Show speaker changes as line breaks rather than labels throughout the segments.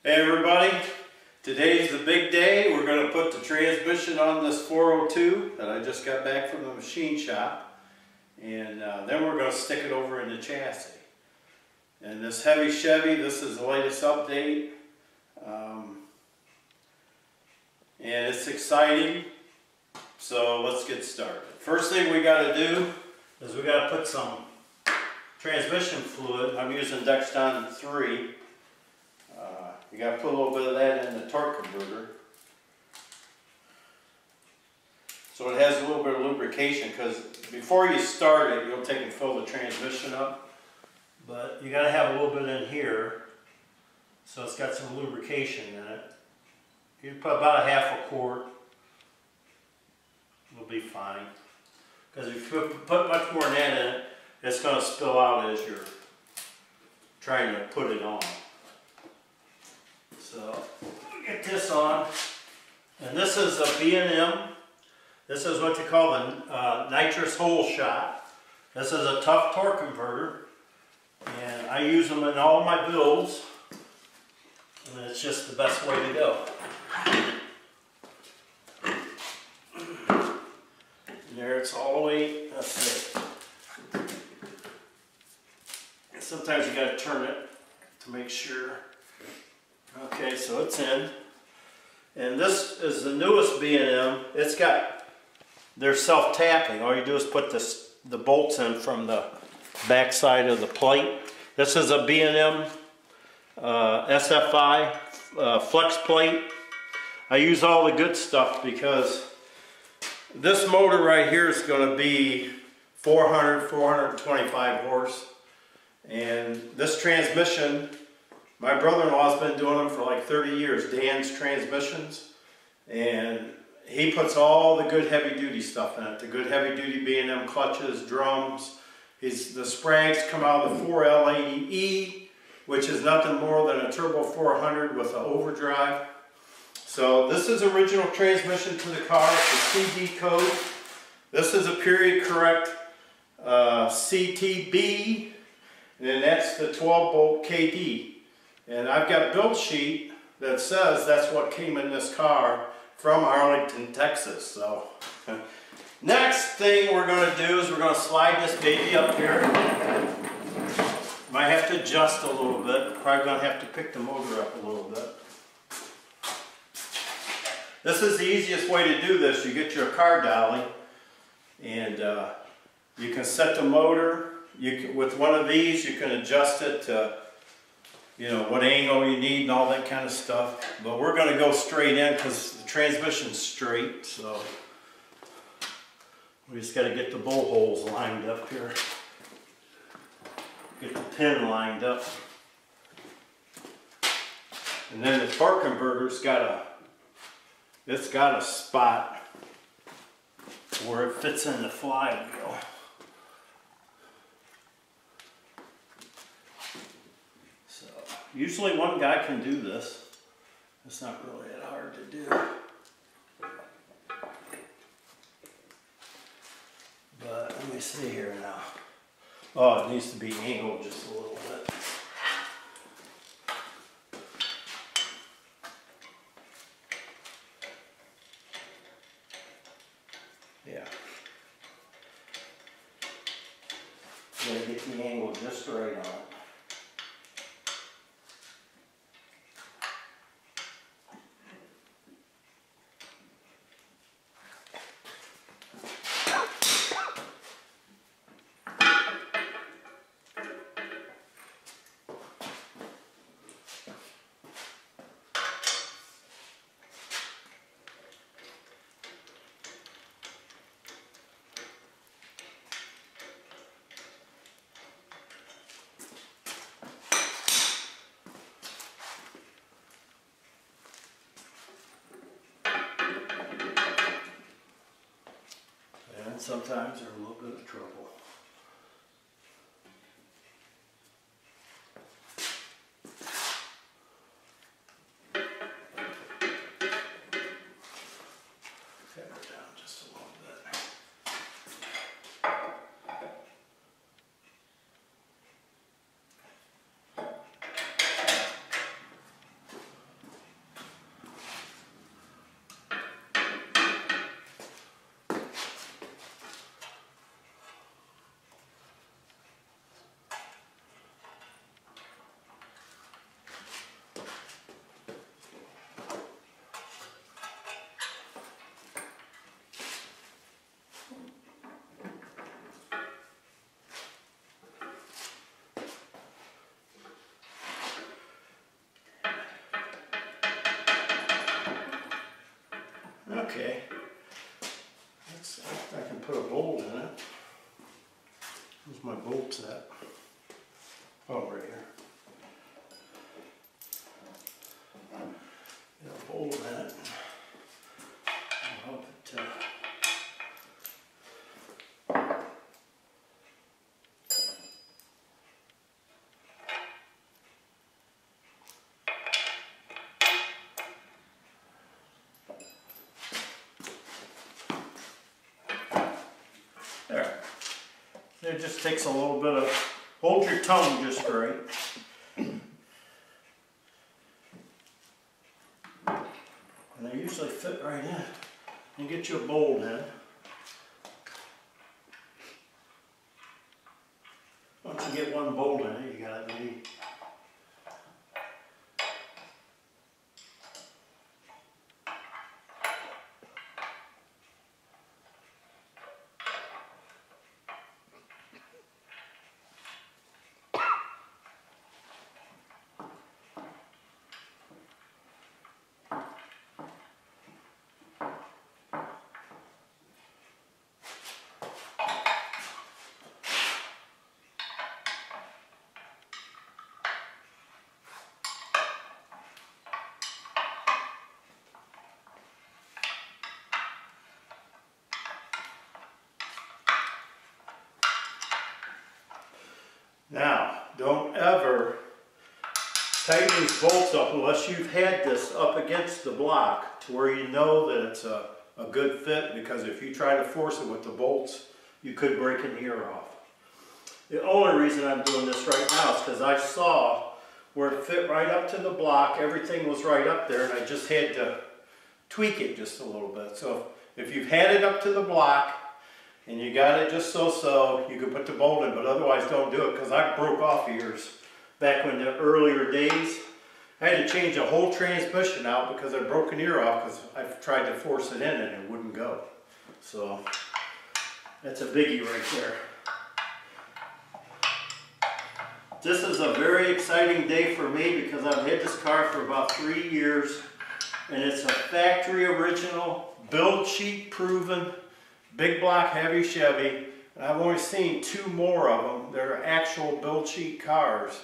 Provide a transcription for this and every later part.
Hey everybody, today's the big day. We're going to put the transmission on this 402 that I just got back from the machine shop, and then we're going to stick it over in the chassis. And this heavy Chevy, this is the latest update, and it's exciting, so let's get started. First thing we got to do is we got to put some transmission fluid. I'm using Dexton 3. You got to put a little bit of that in the torque converter, so it has a little bit of lubrication, because before you start it, you'll take and fill the transmission up, but you got to have a little bit in here so it's got some lubrication in it. You put about a half a quart, it'll be fine, because if you put much more than that in it, it's going to spill out as you're trying to put it on. So, get this on, and this is a B&M. This is what you call the nitrous hole shot. This is a tough torque converter, and I use them in all my builds, and it's just the best way to go. And there it's all the way up there. Sometimes you got to turn it to make sure. Okay, so it's in, and this is the newest B&M. It's got, they're self-tapping. All you do is put the bolts in from the back side of the plate. This is a B&M SFI flex plate. I use all the good stuff because this motor right here is going to be 425 horse, and this transmission, my brother-in-law's been doing them for like 30 years, Dan's Transmissions, and he puts all the good heavy-duty stuff in it, the good heavy-duty B&M clutches, drums. The sprags come out of the 4L80E, which is nothing more than a turbo 400 with an overdrive. So this is original transmission to the car, it's a CD code. This is a period correct CTB, and then that's the 12-volt KD. And I've got a build sheet that says that's what came in this car from Arlington, Texas. So next thing we're going to do is we're going to slide this baby up here. Might have to adjust a little bit. Probably going to have to pick the motor up a little bit. This is the easiest way to do this. You get your car dolly, and you can set the motor. With one of these, you can adjust it to, you know, what angle you need and all that kind of stuff. But we're going to go straight in because the transmission's straight, so we just got to get the bolt holes lined up here. Get the pin lined up. And then the torque converter's got a spot where it fits in the flywheel. Usually one guy can do this. It's not really that hard to do. But let me see here now. Oh, it needs to be angled just a little bit. Yeah. You gotta get the angle just right on it. Sometimes they're a little bit of trouble. Hammer down just a little bit. Okay. I can put a bolt in it. Where's my bolts at? Oh, right here. Get a bolt in it. I'll help it There. It just takes a little bit of, hold your tongue just right. And they usually fit right in. And get you a bolt in. Once you get one bolt in it, you got it made. Now, don't ever tighten these bolts up unless you've had this up against the block to where you know that it's a good fit, because if you try to force it with the bolts, you could break an ear off. The only reason I'm doing this right now is because I saw where it fit right up to the block, everything was right up there, and I just had to tweak it just a little bit. So if you've had it up to the block, and you got it just so, you can put the bolt in, but otherwise don't do it, because I broke off ears back in the earlier days. I had to change a whole transmission out because I broke an ear off because I tried to force it in and it wouldn't go. So that's a biggie right there. This is a very exciting day for me because I've had this car for about 3 years, and it's a factory original, build sheet proven, big block heavy Chevy. And I've only seen 2 more of them. They're actual build sheet cars.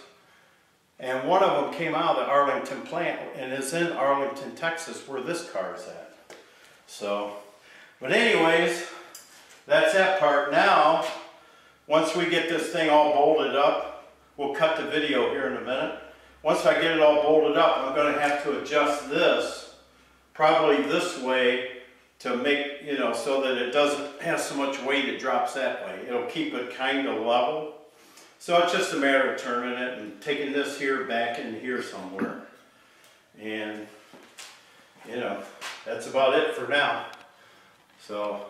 And one of them came out of the Arlington plant and is in Arlington, Texas, where this car is at. So, but anyways, that's that part. Now, once we get this thing all bolted up, we'll cut the video here in a minute. Once I get it all bolted up, I'm going to have to adjust this, probably this way, to make, you know, so that it doesn't have so much weight it drops that way. It'll keep it kind of level. So it's just a matter of turning it and taking this here back in here somewhere. And, you know, that's about it for now. So